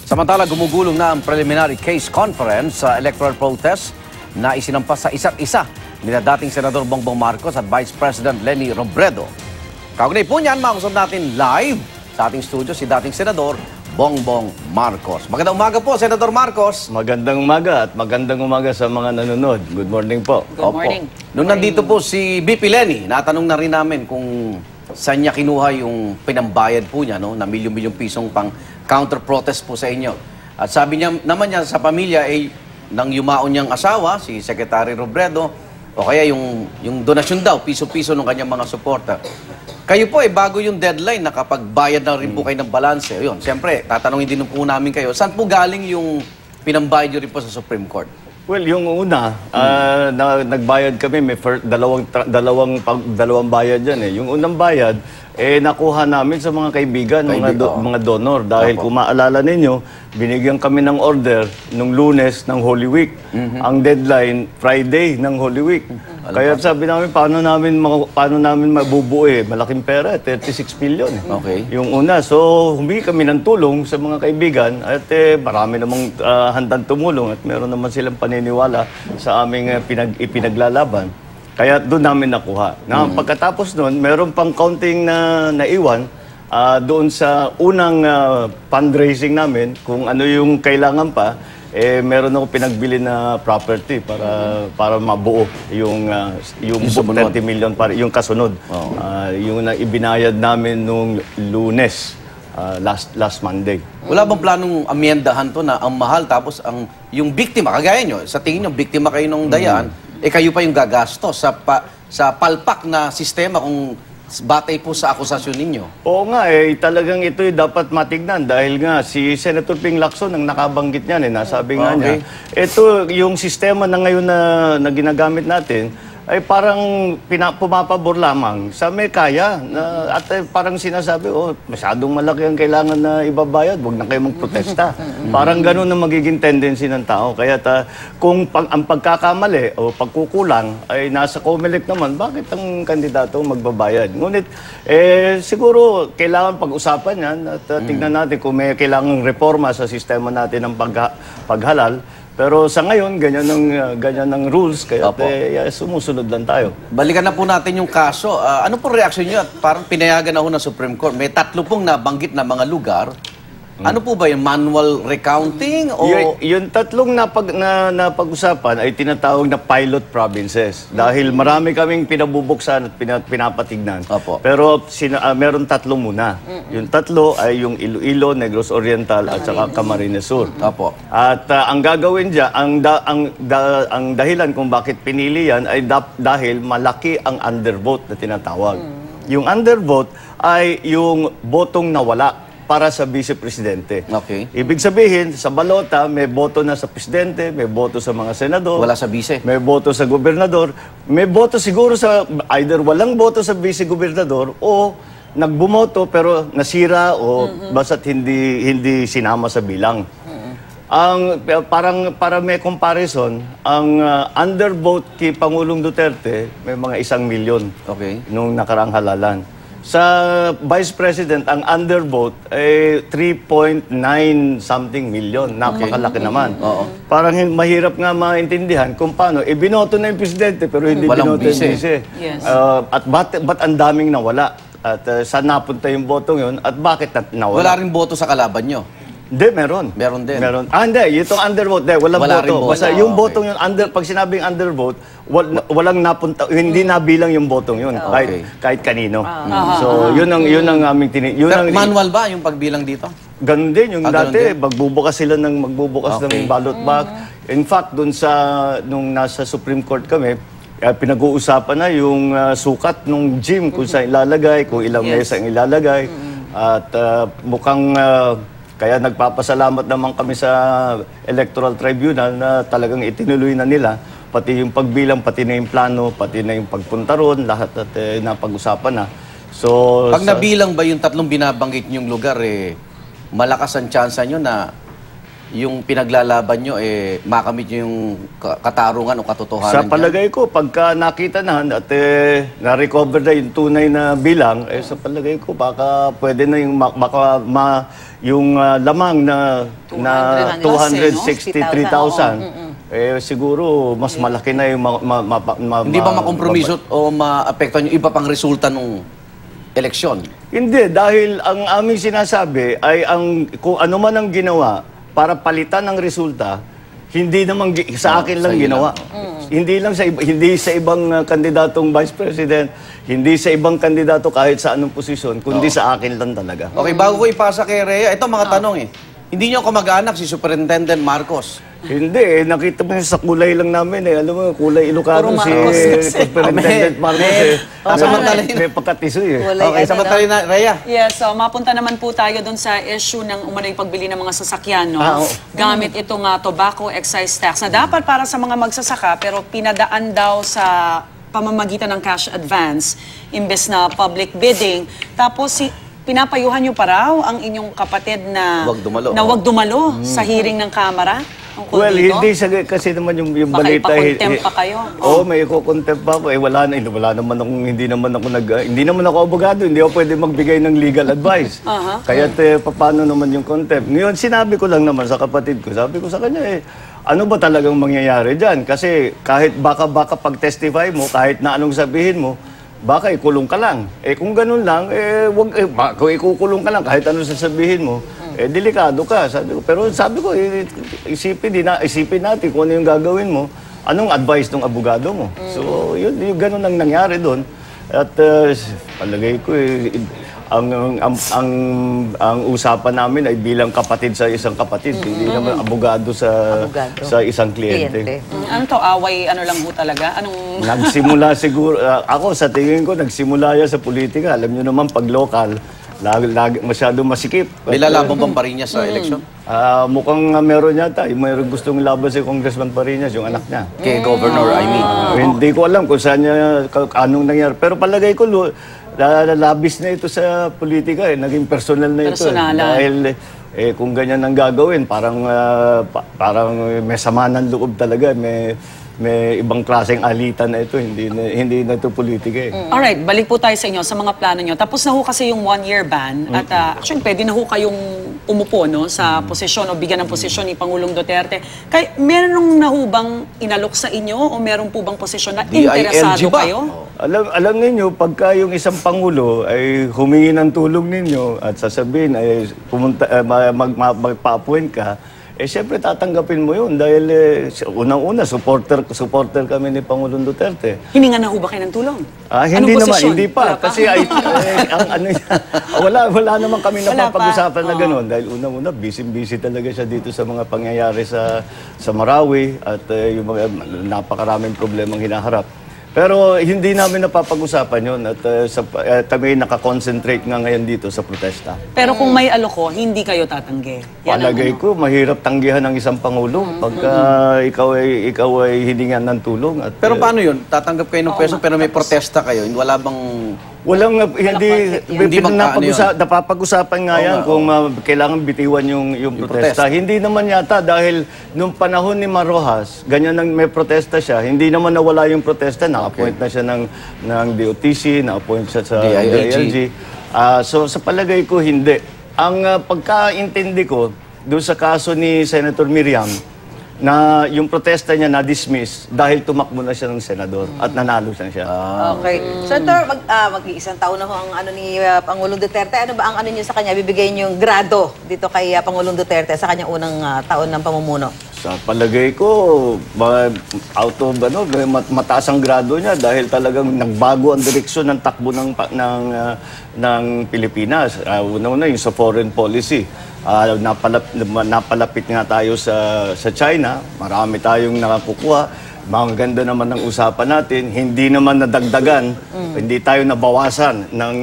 Samantala, gumugulong na ang preliminary case conference sa electoral protest na isinampas sa isa't isa nila dating Senador Bongbong Marcos at Vice President Leni Robredo. Kaugnay po niyan, makakusap natin live sa ating studio si dating Senador Bongbong Marcos. Magandang umaga po, Senador Marcos. Magandang umaga at magandang umaga sa mga nanonood. Good morning po. Good morning. Nung nandito po si BP Leni, natanong na rin namin kung saan niya kinuha yung pinambayad po niya, no, na milyon-milyong pisong pang counter-protest po sa inyo. At sabi niya naman niya sa pamilya ay nang yumaon niyang asawa, si Secretary Robredo, o kaya yung donasyon daw, piso-piso ng kanyang mga suporta. Kayo po bago yung deadline, nakapagbayad na rin po kayo ng balanse. Ayun, siyempre, tatanungin din po namin kayo, saan po galing yung pinambayad niyo rin po sa Supreme Court? Well, yung una, nagbayad kami, may dalawang bayad yan eh. Yung unang bayad, nakuha namin sa mga kaibigan, mga donor. Dahil kung maalala ninyo, binigyan kami ng order nung Lunes ng Holy Week. Ang deadline, Friday ng Holy Week. Kaya sabi namin, paano namin mabubuo eh? Malaking pera, 36 million. Okay. Yung una, so humingi kami ng tulong sa mga kaibigan at marami namang handang tumulong at meron naman silang paniniwala sa aming ipinaglalaban. Kaya doon namin nakuha. Pagkatapos noon, meron pang counting na naiwan doon sa unang fundraising namin, kung ano yung kailangan pa, meron ako pinagbili na property para mabuo yung 30 million para yung kasunod. Yung na ibinayad namin nung Lunes, last Monday. Wala bang planong amyendahan to na ang mahal tapos yung biktima, kagaya nyo, sa tingin nyo, biktima kayo ng dayaan, kayo pa yung gagastos sa palpak na sistema kung batay po sa akusasyon ninyo? Oo nga talagang ito'y dapat matignan dahil nga si Senator Ping Lacson ang nakabanggit niyan nasabi nga niya, ito yung sistema na ngayon na ginagamit natin ay parang pumapabor lamang sa may kaya at parang sinasabi, masyadong malaki ang kailangan na ibabayad, huwag na kayo magprotesta. Parang ganun ang magiging tendency ng tao. Kaya kung ang pagkakamali o pagkukulang ay nasa COMELEC naman, bakit ang kandidato magbabayad? Ngunit siguro kailangan pag-usapan yan at tingnan natin kung may kailangang reforma sa sistema natin ng paghalal. Pero sa ngayon, ganyan ang rules, kaya sumusunod lang tayo. Balikan na po natin yung kaso. Ano po reaksyon nyo? At parang pinayagan na ho ng Supreme Court. May 3 pong nabanggit na mga lugar. Ano po ba yung manual recounting? O yung 3 napag-usapan ay tinatawag na pilot provinces. Dahil marami kaming pinabubuksan at pinapatignan. Pero meron 3 muna. Yung 3 ay yung Iloilo, Negros Oriental at saka Camarines Sur. At ang gagawin dyan, ang dahilan kung bakit pinili yan ay dahil malaki ang undervote na tinatawag. Yung undervote ay yung botong nawala para sa vice-presidente. Ibig sabihin, sa balota, may boto na sa presidente, may boto sa mga senador. Wala sa vice. May boto sa gobernador. May boto siguro sa, either walang boto sa vice-gobernador o nagbumoto pero nasira o basta't hindi sinama sa bilang. Para may comparison, ang undervote kay Pangulong Duterte, may mga 1 milyon nung nakaraang halalan. Sa Vice President, ang undervote ay 3.9 something million. Napakalaki naman. Parang mahirap nga maintindihan kung paano. Binoto na yung presidente pero hindi binoto yung vice. At ba't ang daming nawala? At saan napunta yung botong yun? At bakit nawala? Wala rin boto sa kalaban nyo? Hindi, meron. Meron din? Hindi. Itong undervote, walang boto. Basta yung botong yun, pag sinabing undervote, walang napunta, hindi nabilang yung botong yun, kahit kanino. So, yun ang aming manual ba yung pagbilang dito? Ganun din. Yung dati, magbubukas ng ballot box. In fact, nung nasa Supreme Court kami, pinag-uusapan na yung sukat ng gym, kung saan ilalagay, kung ilang mesa ang ilalagay. At mukhang kaya nagpapasalamat naman kami sa Electoral Tribunal na talagang itinuloy na nila. Pati yung pagbilang, pati na yung plano, pati na yung pagpunta ron, lahat at napag-usapan na. So, pag nabilang ba yung 3 binabanggit niyong lugar, malakas ang tsansa nyo na yung pinaglalaban nyo, makamit nyo yung katarungan o katotohanan Sa dyan? palagay ko, pagka nakita na at na-recover na yung tunay na bilang, sa palagay ko, baka pwede na yung, yung lamang na 263,000, siguro mas malaki na yung Hindi ba makompromiso o maapektuhan yung iba pang resulta ng eleksyon? Hindi, dahil ang aming sinasabi ay kung ano man ang ginawa para palitan ng resulta, hindi naman sa akin lang ginawa. Hindi lang hindi sa ibang kandidatong vice president, hindi sa ibang kandidato kahit sa anong posisyon, kundi sa akin lang talaga. Okay, bago ko ipasa kay Rhea, ito mga tanong Hindi nyo kamag-anak si Superintendent Marcos? Hindi, nakita mo sa kulay lang namin Alam mo, kulay Ilocano si Superintendent Marcos may pagkatisoy Okay, samantala na, Rhea. Yes, so mapunta naman po tayo doon sa issue ng umano'y pagbili ng mga sasakyan, no? Gamit itong tobacco excise tax na dapat para sa mga magsasaka pero pinadaan daw sa pamamagitan ng cash advance imbes na public bidding. Tapos pinapayuhan niyo pa raw ang inyong kapatid na wag dumalo sa hearing ng Kamara? Well, hindi kasi naman yung balita. Baka ipakontempt pa kayo. Oo, may iko-contempt pa ako. Wala naman ako, hindi naman ako abogado, hindi ako pwede magbigay ng legal advice. Kaya paano naman yung contempt? Ngayon, sinabi ko lang naman sa kapatid ko, sabi ko sa kanya ano ba talagang mangyayari dyan? Kasi kahit baka pag-testify mo, kahit na anong sabihin mo, baka ikulong ka lang. Kung ganun lang, kung ikukulong ka lang, kahit anong sasabihin mo, delikado ka. Pero sabi ko, isipin natin kung ano yung gagawin mo, anong advice ng abogado mo. So, yun ganun ang nangyari doon. At palagay ko, ang usapan namin ay bilang kapatid sa isang kapatid, hindi naman abogado sa isang kliyente. Ano to, away, ano lang ho talaga? Nagsimula siguro, ako sa tingin ko, nagsimula yan sa politika. Alam nyo naman, pag local, masyado masikip. Nilalaban bang Pariñas sa eleksyon? Mukhang meron yata. Mayroon gustong laban si Congressman Pariñas, yung anak niya. Kay Governor, I mean. Hindi ko alam kung saan anong nangyari. Pero palagay ko, labis na ito sa politika. Naging personal na ito. Dahil kung ganyan ang gagawin, parang may sama ng loob talaga. May ibang klaseng alitan na ito, hindi na ito politika Alright, balik po tayo sa inyo, sa mga plano nyo. Tapos na ho kasi yung one-year ban at actually pwede na ho kayong umupo sa posisyon o bigyan ng posisyon ni Pangulong Duterte. Meron na ho bang inalok sa inyo o meron po bang posisyon na interesado kayo? Alam ninyo, pagka yung isang Pangulo ay humingi ng tulong ninyo at sasabihin ay magpa-appoint ka, siyempre tatanggapin mo yun dahil unang-una, supporter kami ni Pangulong Duterte. Hininga na ho ba kayo ng tulong? Hindi naman, hindi pa. Kasi wala naman kami napapag-usapan na gano'n. Dahil unang-una, busy talaga siya dito sa mga pangyayari sa Marawi at yung mga napakaraming problemang hinaharap. Pero hindi namin napapag-usapan yun at kami nakakonsentrate nga ngayon dito sa protesta. Pero kung may aloko, hindi kayo tatanggi. Palagay ko, mahirap tanggihan ng isang Pangulo pagka ikaw ay hiningan ng tulong. Pero paano yun? Tatanggap kayo ng peso pero may protesta kayo? Wala bang... Hindi napapag-usapan nga yan kung kailangan bitiwan yung protesta. Hindi naman yata dahil nung panahon ni Marojas, ganyan may protesta siya, hindi naman nawala yung protesta, na-appoint na siya ng DOTC, na-appoint siya sa DILG. So sa palagay ko, hindi. Ang pagkaintindi ko, doon sa kaso ni Senator Miriam, na yung protesta niya na-dismiss dahil tumakbo na siya ng senador at nanalo siya. Okay. Senator, mag-iisang taon na ho ang ni Pangulong Duterte. Ano ba ang niyo sa kanya? Bibigay niyo yung grado dito kay Pangulong Duterte sa kanyang unang taon ng pamumuno? Sa palagay ko, mataas ang grado niya dahil talagang nagbago ang direksyon ng takbo ng Pilipinas. Una-una yung sa foreign policy. Napalapit nga tayo sa China, marami tayong nakakukuha, maganda naman ang usapan natin, hindi naman nadagdagan, hindi tayo nabawasan ng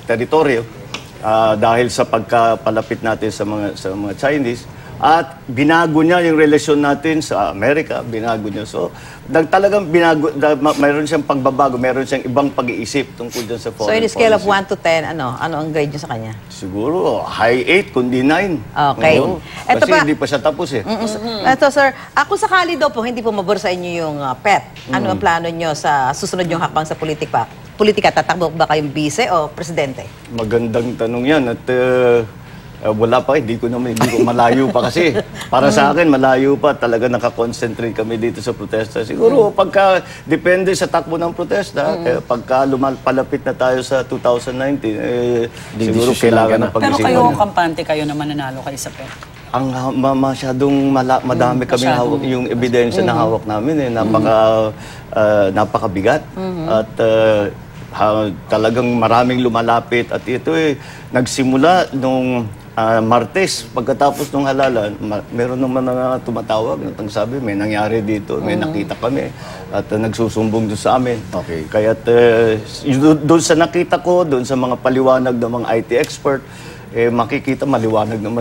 teritoryo. dahil sa pagkapalapit natin sa mga Chinese. At binago niya yung relasyon natin sa Amerika, binago niya. So, talagang mayroon siyang pagbabago, mayroon siyang ibang pag-iisip tungkol dyan sa So, foreign in a scale of policy. 1 to 10, ano ang grade niyo sa kanya? Siguro, high 8, kundi 9. Okay. Oo. Eto Kasi pa- hindi pa siya tapos eh. Ito, sir, ako sakali daw po, hindi po mabor sa inyo yung pet. Ano ang plano nyo sa susunod yung hakbang sa politika? Tatakbo ba kayong bise o presidente? Magandang tanong yan at wala pa, hindi ko malayo pa kasi. Para sa akin, malayo pa. Talaga nakakonsentrate kami dito sa protesta. Siguro, depende sa takbo ng protesta, pagka palapit na tayo sa 2019, siguro kailangan ng Pero pag-isipan. kayo, kampante kayo naman nanalo kayo sa PEP. Ang masyadong madami kami hawak, yung ebidensya na hawak namin, napakabigat. At talagang maraming lumalapit. At ito nagsimula nung Martes, pagkatapos ng halalan, meron naman mga tumatawag at sabi, may nangyari dito, may nakita kami at nagsusumbong doon sa amin. Okay. Kaya doon sa nakita ko, doon sa mga paliwanag ng mga IT expert, makikita maliwanag na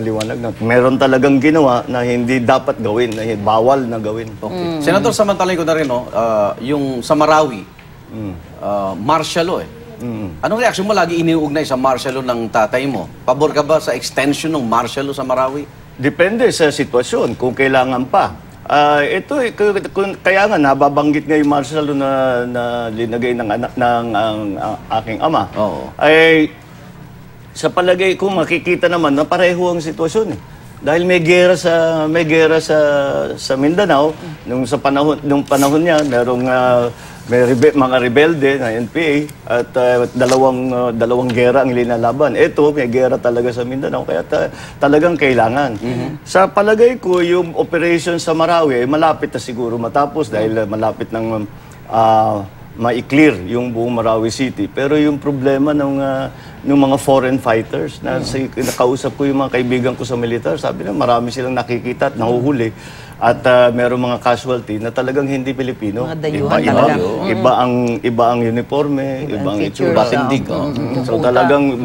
meron talagang ginawa na hindi dapat gawin, na bawal na gawin. Okay. Senator, samantalay ko na rin, yung sa Marawi, martial law Anong reaksyon mo? Lagi iniuugnay sa martial law ng tatay mo. Pabor ka ba sa extension ng martial law sa Marawi? Depende sa sitwasyon, kung kailangan pa. Kaya nga, nababanggit nga yung martial law na linagay ng aking ama. Oo. Ay, sa palagay ko, makikita naman na pareho ang sitwasyon. Dahil may gera sa Mindanao, nung panahon niya, merong mga rebelde na NPA at dalawang gera ang linalaban. Ito, may gera talaga sa Mindanao, kaya talagang kailangan. Sa palagay ko, yung operation sa Marawi, malapit na siguro matapos dahil malapit ng ma-clear yung buong Marawi City. Pero yung problema ng mga foreign fighters, nakausap ko yung mga kaibigan ko sa militar, sabi na marami silang nakikita at nahuhuli. At merong mga casualty na talagang hindi Pilipino. Mga dayuhan talaga. Iba ang uniforme, iba ang features, itsura. Tindig, So talagang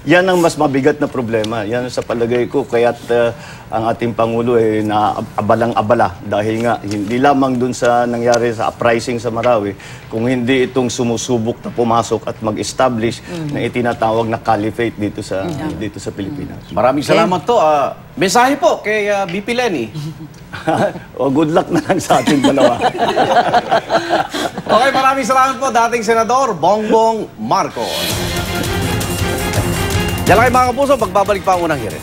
yan ang mas mabigat na problema. Yan sa palagay ko. Kaya't ang ating Pangulo naabalang-abala dahil nga hindi lamang dun sa nangyari sa uprising sa Marawi, kung hindi itong sumusubok na pumasok at mag-establish na itinatawag na caliphate dito sa Pilipinas. Maraming salamat to. Mensahe po kay BP Lenny. Good luck na lang sa ating dalawa. Okay, maraming salamat po dating Senador Bongbong Marcos. Yan lang kayo mga kapuso, pagbabalik pa ang unang hirit.